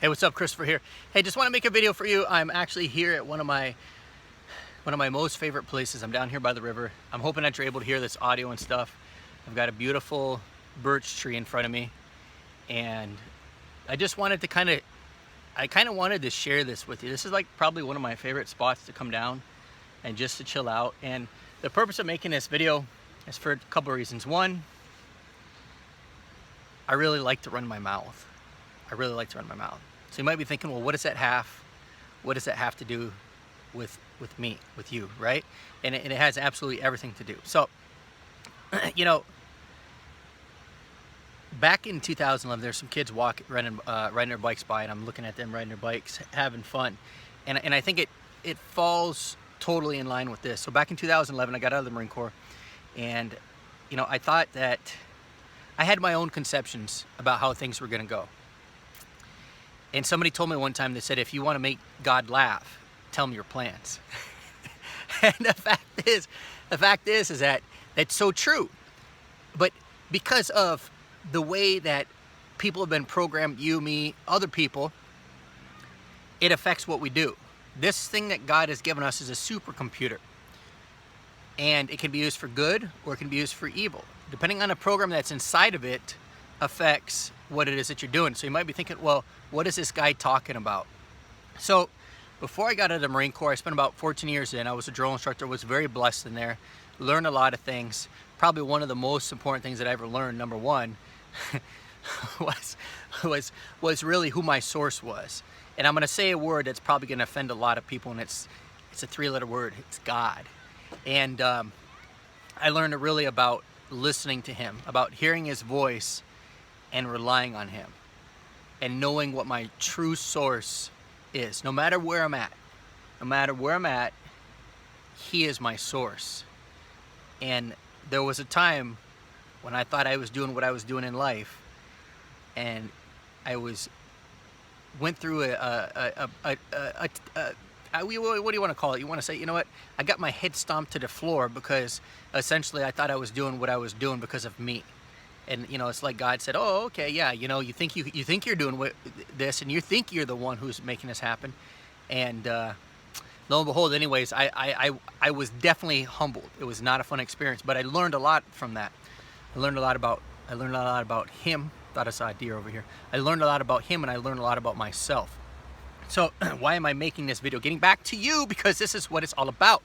Hey, what's up? Christopher here. Hey, just want to make a video for you. I'm actually here at one of my most favorite places. I'm down here by the river. I'm hoping that you're able to hear this audio and stuff. I've got a beautiful birch tree in front of me, and I just wanted to wanted to share this with you. This is like probably one of my favorite spots to come down and just to chill out. And the purpose of making this video is for a couple of reasons. One, I really like to run my mouth. So you might be thinking, well, what does that have to do with me, with you, right? And it has absolutely everything to do. So, you know, back in 2011, there's some kids riding their bikes by, and I'm looking at them riding their bikes, having fun. And I think it falls totally in line with this. So back in 2011, I got out of the Marine Corps, and, you know, I thought that I had my own conceptions about how things were going to go. And somebody told me one time, they said, if you want to make God laugh, tell him your plans. And the fact is that that's so true. But because of the way that people have been programmed, you, me, other people, it affects what we do. This thing that God has given us is a supercomputer. And it can be used for good or it can be used for evil. Depending on the program that's inside of it affects what it is that you're doing. So you might be thinking, well, what is this guy talking about? So before I got out of the Marine Corps, I spent about 14 years in. I was a drill instructor, was very blessed in there, learned a lot of things. Probably one of the most important things that I ever learned, number one, was really who my source was. And I'm going to say a word that's probably going to offend a lot of people, and it's a three-letter word. It's God. And I learned really about listening to him, about hearing his voice and relying on him, and knowing what my true source is. No matter where I'm at, he is my source. And there was a time when I thought I was doing what I was doing in life, and I went through what do you want to call it? You want to say, you know what? I got my head stomped to the floor because essentially I thought I was doing what I was doing because of me. And, you know, it's like God said, oh, okay, yeah, you know, you think you're doing this, and you think you're the one who's making this happen. And lo and behold, anyways, I was definitely humbled. It was not a fun experience, but I learned a lot from that. I learned a lot about him. Thought I saw a deer over here. I learned a lot about him, and I learned a lot about myself. So why am I making this video? Getting back to you, because this is what it's all about.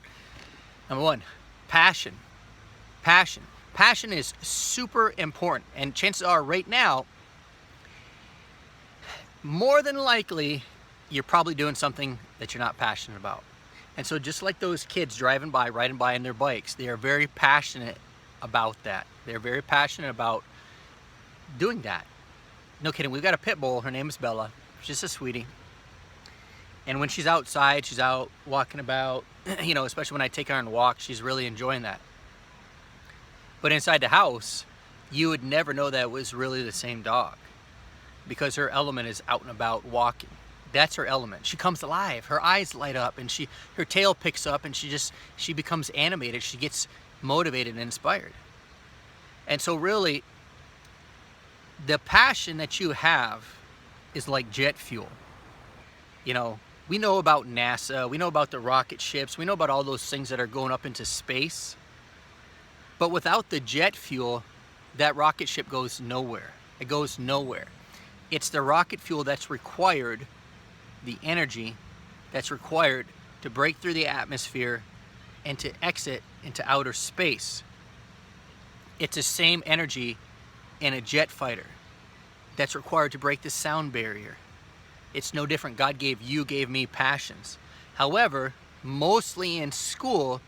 Number one, passion. Passion is super important, and chances are right now, more than likely, you're probably doing something that you're not passionate about. And so just like those kids riding by on their bikes, they are very passionate about that. They're very passionate about doing that. No kidding, we've got a pit bull. Her name is Bella. She's just a sweetie. And when she's outside, she's out walking about, you know, especially when I take her on a walk, she's really enjoying that. But inside the house, you would never know that it was really the same dog, because her element is out and about walking. That's her element. She comes alive. Her eyes light up, and her tail picks up, and she becomes animated. She gets motivated and inspired. And so really, the passion that you have is like jet fuel. You know, we know about NASA, we know about the rocket ships, we know about all those things that are going up into space. But without the jet fuel, that rocket ship goes nowhere. It goes nowhere. It's the rocket fuel that's required, the energy that's required to break through the atmosphere and to exit into outer space. It's the same energy in a jet fighter that's required to break the sound barrier. It's no different. God gave me passions. However, mostly in school,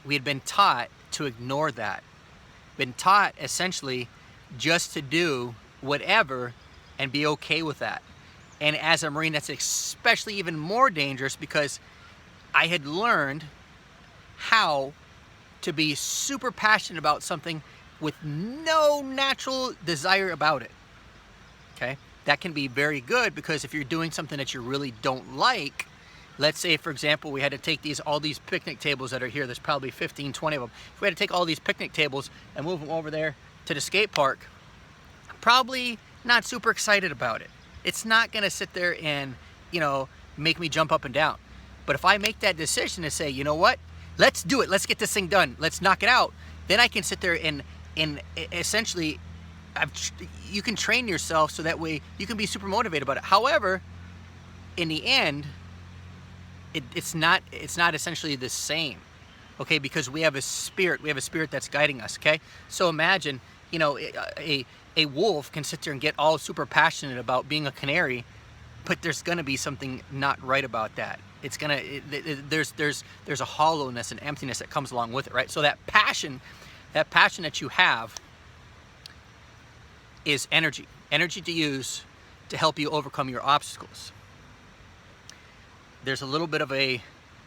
we had been taught to ignore that. Been taught essentially just to do whatever and be okay with that. And as a Marine, that's especially even more dangerous, because I had learned how to be super passionate about something with no natural desire about it. Okay? That can be very good, because if you're doing something that you really don't like, let's say, for example, we had to take all these picnic tables that are here. There's probably 15, 20 of them. If we had to take all these picnic tables and move them over there to the skate park, probably not super excited about it. It's not gonna sit there and, you know, make me jump up and down. But if I make that decision to say, you know what, let's do it, let's get this thing done, let's knock it out, then I can sit there and essentially, you can train yourself so that way you can be super motivated about it. However, in the end, it's not essentially the same, okay? Because we have a spirit that's guiding us, okay? So imagine, you know, a wolf can sit there and get all super passionate about being a canary, but there's gonna be something not right about that. It's gonna, there's a hollowness and emptiness that comes along with it, right? So that passion that you have is energy to use to help you overcome your obstacles. There's a little bit of a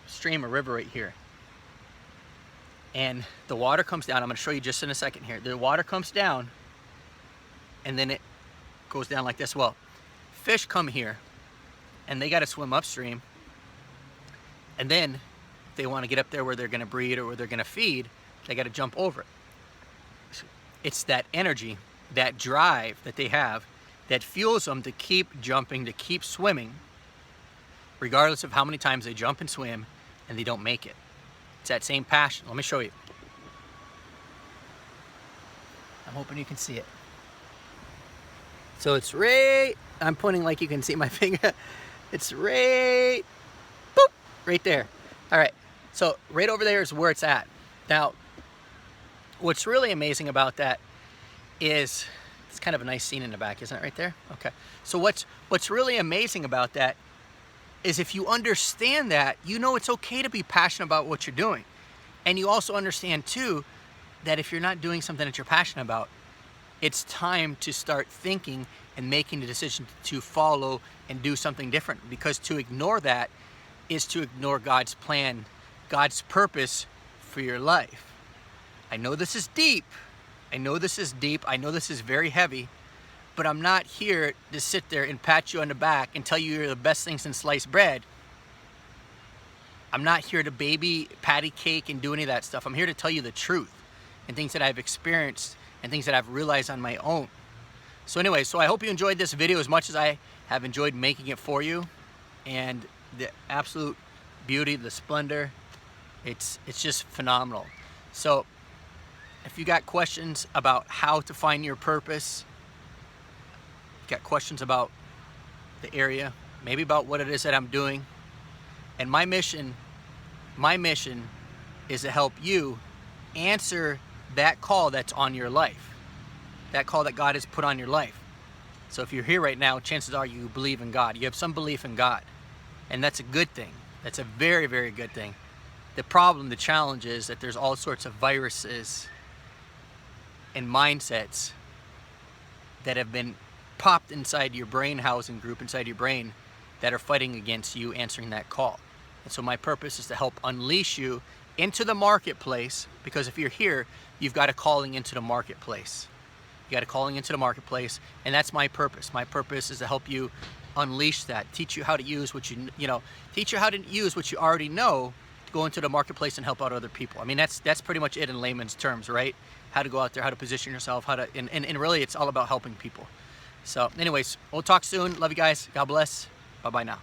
stream or river right here, and the water comes down. I'm going to show you just in a second here. The water comes down and then it goes down like this. Well, fish come here and they got to swim upstream, and then if they want to get up there where they're going to breed or where they're going to feed, they got to jump over it. It's that energy, that drive that they have that fuels them to keep jumping, to keep swimming, regardless of how many times they jump and swim and they don't make it. It's that same passion. Let me show you. I'm hoping you can see it. So it's right, I'm pointing like you can see my finger. It's right, boop, right there. All right, so right over there is where it's at. Now, what's really amazing about that is, it's kind of a nice scene in the back, isn't it, right there? Okay, so what's really amazing about that is if you understand that, you know it's okay to be passionate about what you're doing. And you also understand too, that if you're not doing something that you're passionate about, it's time to start thinking and making the decision to follow and do something different. Because to ignore that is to ignore God's plan, God's purpose for your life. I know this is deep. I know this is deep. I know this is very heavy. But I'm not here to sit there and pat you on the back and tell you you're the best thing since sliced bread. I'm not here to baby patty cake and do any of that stuff. I'm here to tell you the truth and things that I've experienced and things that I've realized on my own. So anyway, so I hope you enjoyed this video as much as I have enjoyed making it for you. And the absolute beauty, the splendor, it's just phenomenal. So if you got questions about how to find your purpose, got questions about the area, maybe about what it is that I'm doing, and my mission is to help you answer that call that's on your life, that call that God has put on your life. So if you're here right now, chances are you believe in God. You have some belief in God, and that's a good thing. That's a very, very good thing. The problem, the challenge is that there's all sorts of viruses and mindsets that have been popped inside your brain housing group, inside your brain, that are fighting against you answering that call. And so my purpose is to help unleash you into the marketplace, because if you're here, you've got a calling into the marketplace. You got a calling into the marketplace, and that's my purpose. My purpose is to help you unleash that, teach you how to use what teach you how to use what you already know to go into the marketplace and help out other people. I mean, that's pretty much it in layman's terms, right? How to go out there, how to position yourself, how to, and really it's all about helping people. So anyways, we'll talk soon. Love you guys. God bless. Bye-bye now.